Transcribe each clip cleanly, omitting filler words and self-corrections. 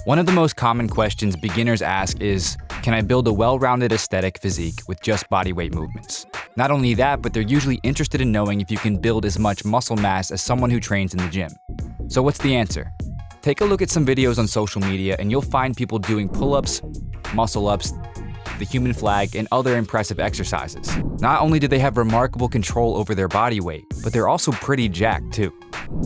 One of the most common questions beginners ask is, can I build a well-rounded aesthetic physique with just bodyweight movements? Not only that, but they're usually interested in knowing if you can build as much muscle mass as someone who trains in the gym. So what's the answer? Take a look at some videos on social media and you'll find people doing pull-ups, muscle-ups, the human flag, and other impressive exercises. Not only do they have remarkable control over their body weight, but they're also pretty jacked too.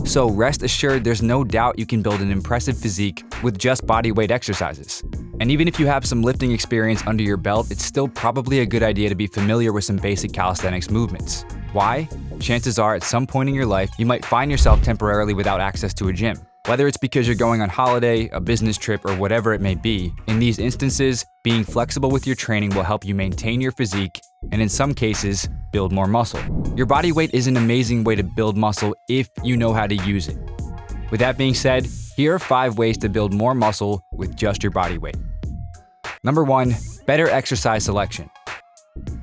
So rest assured, there's no doubt you can build an impressive physique with just bodyweight exercises. And even if you have some lifting experience under your belt, it's still probably a good idea to be familiar with some basic calisthenics movements. Why? Chances are at some point in your life, you might find yourself temporarily without access to a gym. Whether it's because you're going on holiday, a business trip, or whatever it may be, in these instances, being flexible with your training will help you maintain your physique and in some cases, build more muscle. Your body weight is an amazing way to build muscle if you know how to use it. With that being said, here are 5 ways to build more muscle with just your body weight. Number 1, better exercise selection.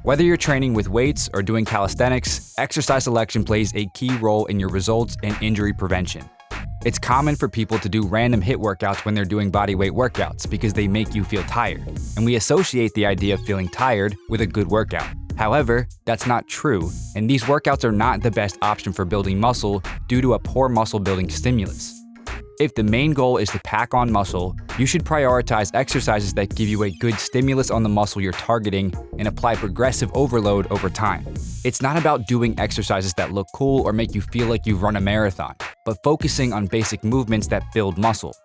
Whether you're training with weights or doing calisthenics, exercise selection plays a key role in your results and injury prevention. It's common for people to do random HIIT workouts when they're doing bodyweight workouts because they make you feel tired, and we associate the idea of feeling tired with a good workout. However, that's not true, and these workouts are not the best option for building muscle due to a poor muscle building stimulus. If the main goal is to pack on muscle, you should prioritize exercises that give you a good stimulus on the muscle you're targeting and apply progressive overload over time. It's not about doing exercises that look cool or make you feel like you've run a marathon, but focusing on basic movements that build muscle.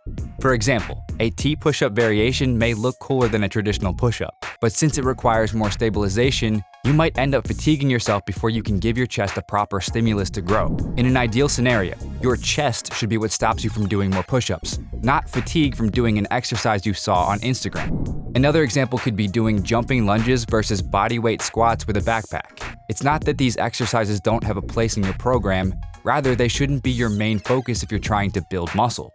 For example, a T push-up variation may look cooler than a traditional push-up, but since it requires more stabilization, you might end up fatiguing yourself before you can give your chest a proper stimulus to grow. In an ideal scenario, your chest should be what stops you from doing more push-ups, not fatigue from doing an exercise you saw on Instagram. Another example could be doing jumping lunges versus bodyweight squats with a backpack. It's not that these exercises don't have a place in your program, rather they shouldn't be your main focus if you're trying to build muscle.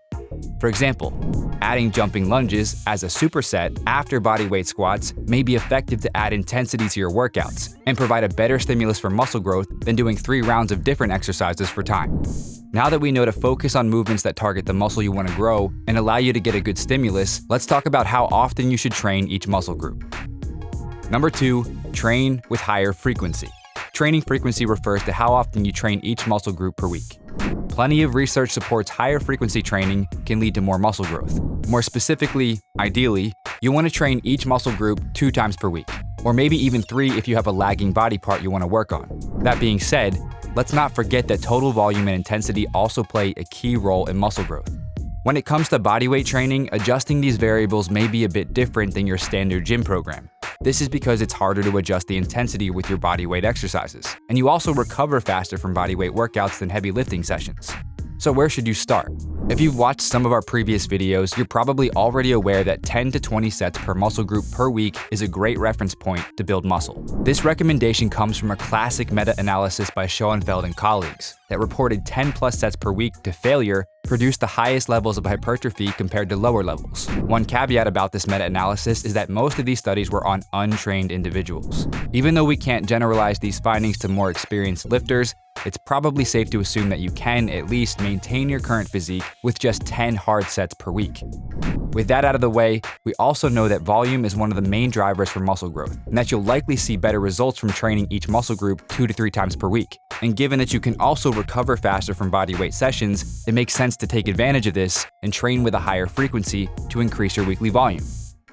For example, adding jumping lunges as a superset after bodyweight squats may be effective to add intensity to your workouts and provide a better stimulus for muscle growth than doing 3 rounds of different exercises for time. Now that we know to focus on movements that target the muscle you want to grow and allow you to get a good stimulus, let's talk about how often you should train each muscle group. Number 2, train with higher frequency. Training frequency refers to how often you train each muscle group per week. Plenty of research supports higher frequency training can lead to more muscle growth. More specifically, ideally, you want to train each muscle group 2 times per week, or maybe even 3 if you have a lagging body part you want to work on. That being said, let's not forget that total volume and intensity also play a key role in muscle growth. When it comes to bodyweight training, adjusting these variables may be a bit different than your standard gym program. This is because it's harder to adjust the intensity with your bodyweight exercises, and you also recover faster from bodyweight workouts than heavy lifting sessions. So where should you start? If you've watched some of our previous videos, you're probably already aware that 10 to 20 sets per muscle group per week is a great reference point to build muscle. This recommendation comes from a classic meta-analysis by Schoenfeld and colleagues that reported 10 plus sets per week to failure produced the highest levels of hypertrophy compared to lower levels. One caveat about this meta-analysis is that most of these studies were on untrained individuals. Even though we can't generalize these findings to more experienced lifters, it's probably safe to assume that you can at least maintain your current physique with just 10 hard sets per week. With that out of the way, we also know that volume is one of the main drivers for muscle growth, and that you'll likely see better results from training each muscle group 2 to 3 times per week. And given that you can also recover faster from bodyweight sessions, it makes sense to take advantage of this and train with a higher frequency to increase your weekly volume.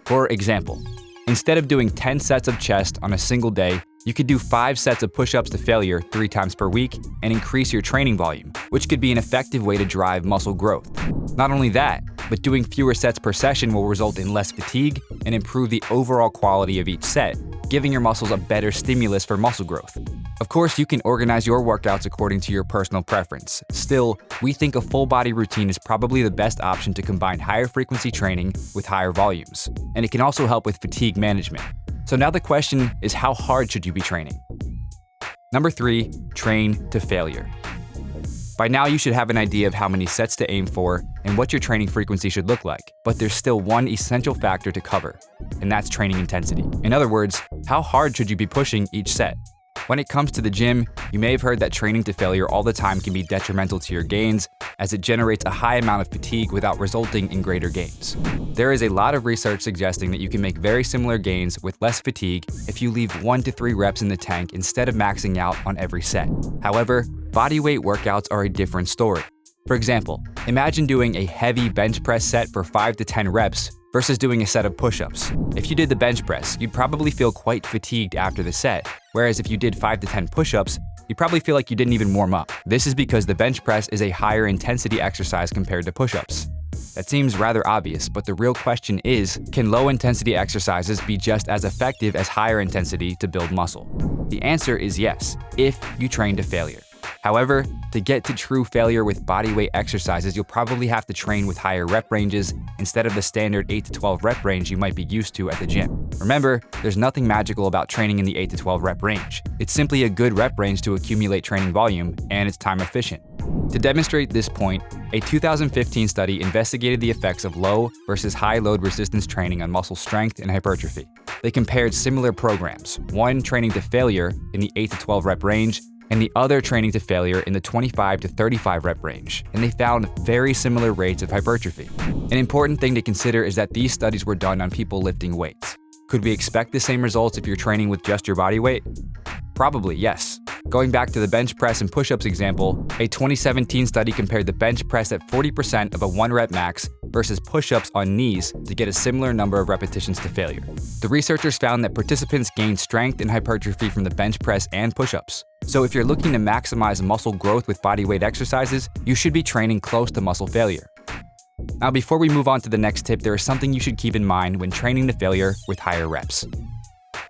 For example, instead of doing 10 sets of chest on a single day, you could do 5 sets of push-ups to failure 3 times per week and increase your training volume, which could be an effective way to drive muscle growth. Not only that, but doing fewer sets per session will result in less fatigue and improve the overall quality of each set, giving your muscles a better stimulus for muscle growth. Of course, you can organize your workouts according to your personal preference. Still, we think a full body routine is probably the best option to combine higher frequency training with higher volumes, and it can also help with fatigue management. So now the question is, how hard should you be training? Number 3, train to failure. By now you should have an idea of how many sets to aim for and what your training frequency should look like, but there's still one essential factor to cover, and that's training intensity. In other words, how hard should you be pushing each set? When it comes to the gym, you may have heard that training to failure all the time can be detrimental to your gains, as it generates a high amount of fatigue without resulting in greater gains. There is a lot of research suggesting that you can make very similar gains with less fatigue if you leave 1 to 3 reps in the tank instead of maxing out on every set. However, bodyweight workouts are a different story. For example, imagine doing a heavy bench press set for 5 to 10 reps versus doing a set of push-ups. If you did the bench press, you'd probably feel quite fatigued after the set, whereas if you did 5 to 10 push-ups, you'd probably feel like you didn't even warm up. This is because the bench press is a higher intensity exercise compared to push-ups. That seems rather obvious, but the real question is, can low-intensity exercises be just as effective as higher intensity to build muscle? The answer is yes, if you train to failure. However, to get to true failure with bodyweight exercises, you'll probably have to train with higher rep ranges instead of the standard 8 to 12 rep range you might be used to at the gym. Remember, there's nothing magical about training in the 8 to 12 rep range. It's simply a good rep range to accumulate training volume, and it's time efficient. To demonstrate this point, a 2015 study investigated the effects of low versus high load resistance training on muscle strength and hypertrophy. They compared similar programs, one training to failure in the 8 to 12 rep range, and the other training to failure in the 25 to 35 rep range, and they found very similar rates of hypertrophy. An important thing to consider is that these studies were done on people lifting weights. Could we expect the same results if you're training with just your body weight? Probably, yes. Going back to the bench press and push-ups example, a 2017 study compared the bench press at 40% of a 1-rep max versus push-ups on knees to get a similar number of repetitions to failure. The researchers found that participants gained strength and hypertrophy from the bench press and push-ups. So if you're looking to maximize muscle growth with bodyweight exercises, you should be training close to muscle failure. Now, before we move on to the next tip, there is something you should keep in mind when training to failure with higher reps.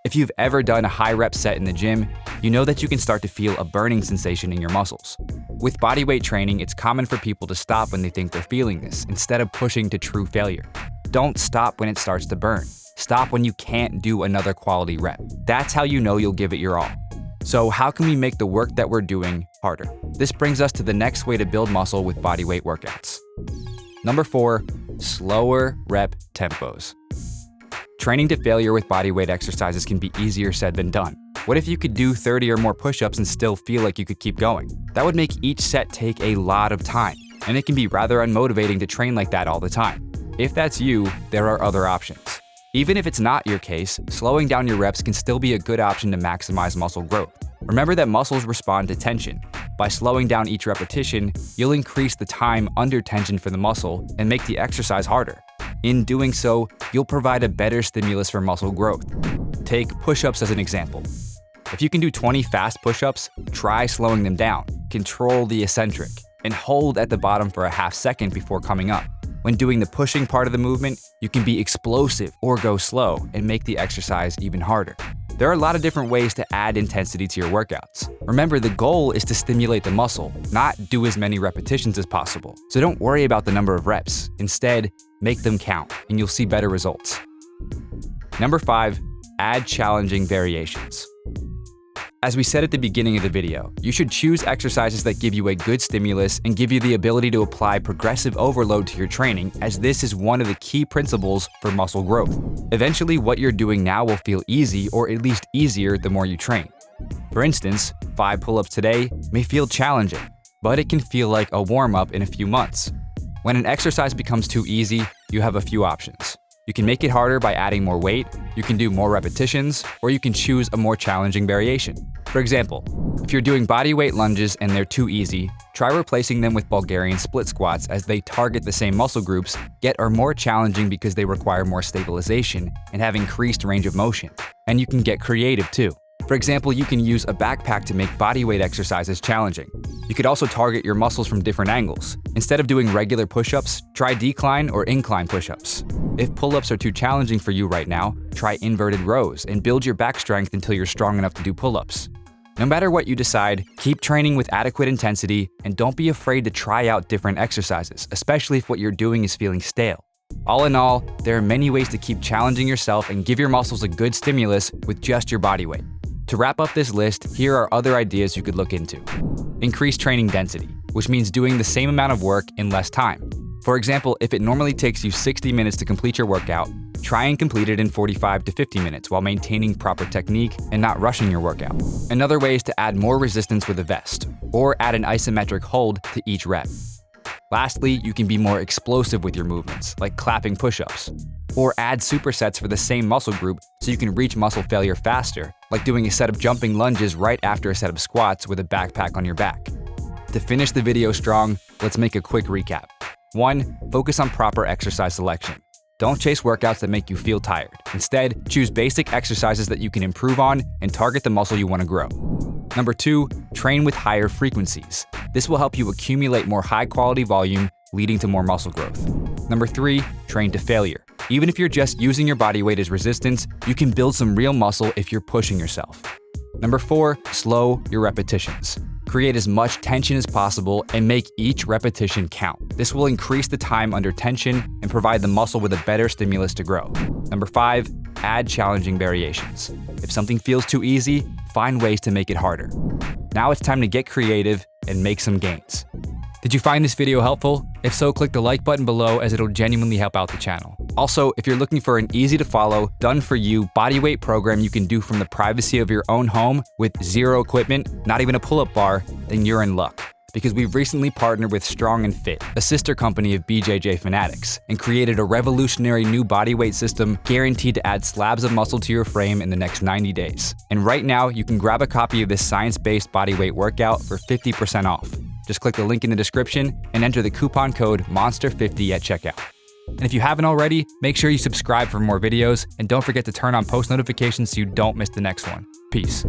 If you've ever done a high rep set in the gym, you know that you can start to feel a burning sensation in your muscles. With bodyweight training, it's common for people to stop when they think they're feeling this, instead of pushing to true failure. Don't stop when it starts to burn. Stop when you can't do another quality rep. That's how you know you'll give it your all. So how can we make the work that we're doing harder? This brings us to the next way to build muscle with bodyweight workouts. Number 4, slower rep tempos. Training to failure with bodyweight exercises can be easier said than done. What if you could do 30 or more push-ups and still feel like you could keep going? That would make each set take a lot of time, and it can be rather unmotivating to train like that all the time. If that's you, there are other options. Even if it's not your case, slowing down your reps can still be a good option to maximize muscle growth. Remember that muscles respond to tension. By slowing down each repetition, you'll increase the time under tension for the muscle and make the exercise harder. In doing so, you'll provide a better stimulus for muscle growth. Take push-ups as an example. If you can do 20 fast push-ups, try slowing them down. Control the eccentric, and hold at the bottom for a half second before coming up. When doing the pushing part of the movement, you can be explosive or go slow and make the exercise even harder. There are a lot of different ways to add intensity to your workouts. Remember, the goal is to stimulate the muscle, not do as many repetitions as possible. So don't worry about the number of reps. Instead, make them count, and you'll see better results. Number 5, add challenging variations. As we said at the beginning of the video, you should choose exercises that give you a good stimulus and give you the ability to apply progressive overload to your training, as this is one of the key principles for muscle growth. Eventually, what you're doing now will feel easy, or at least easier the more you train. For instance, 5 pull-ups today may feel challenging, but it can feel like a warm-up in a few months. When an exercise becomes too easy, you have a few options. You can make it harder by adding more weight, you can do more repetitions, or you can choose a more challenging variation. For example, if you're doing bodyweight lunges and they're too easy, try replacing them with Bulgarian split squats, as they target the same muscle groups, yet are more challenging because they require more stabilization and have increased range of motion. And you can get creative too. For example, you can use a backpack to make bodyweight exercises challenging. You could also target your muscles from different angles. Instead of doing regular push-ups, try decline or incline push-ups. If pull-ups are too challenging for you right now, try inverted rows and build your back strength until you're strong enough to do pull-ups. No matter what you decide, keep training with adequate intensity and don't be afraid to try out different exercises, especially if what you're doing is feeling stale. All in all, there are many ways to keep challenging yourself and give your muscles a good stimulus with just your body weight. To wrap up this list, here are other ideas you could look into. Increase training density, which means doing the same amount of work in less time. For example, if it normally takes you 60 minutes to complete your workout, Try and complete it in 45 to 50 minutes while maintaining proper technique and not rushing your workout. Another way is to add more resistance with a vest, or add an isometric hold to each rep. Lastly, you can be more explosive with your movements, like clapping push-ups, or add supersets for the same muscle group so you can reach muscle failure faster, like doing a set of jumping lunges right after a set of squats with a backpack on your back. To finish the video strong, let's make a quick recap. 1. Focus on proper exercise selection. Don't chase workouts that make you feel tired. Instead, choose basic exercises that you can improve on and target the muscle you want to grow. Number 2, train with higher frequencies. This will help you accumulate more high-quality volume, leading to more muscle growth. Number 3, train to failure. Even if you're just using your body weight as resistance, you can build some real muscle if you're pushing yourself. Number 4, slow your repetitions. Create as much tension as possible and make each repetition count. This will increase the time under tension and provide the muscle with a better stimulus to grow. Number 5, add challenging variations. If something feels too easy, find ways to make it harder. Now it's time to get creative and make some gains. Did you find this video helpful? If so, click the like button below as it'll genuinely help out the channel. Also, if you're looking for an easy-to-follow, done-for-you bodyweight program you can do from the privacy of your own home with zero equipment, not even a pull-up bar, then you're in luck. Because we've recently partnered with Strong and Fit, a sister company of BJJ Fanatics, and created a revolutionary new bodyweight system guaranteed to add slabs of muscle to your frame in the next 90 days. And right now, you can grab a copy of this science-based bodyweight workout for 50% off. Just click the link in the description and enter the coupon code MONSTER50 at checkout. And if you haven't already, make sure you subscribe for more videos and don't forget to turn on post notifications so you don't miss the next one. Peace.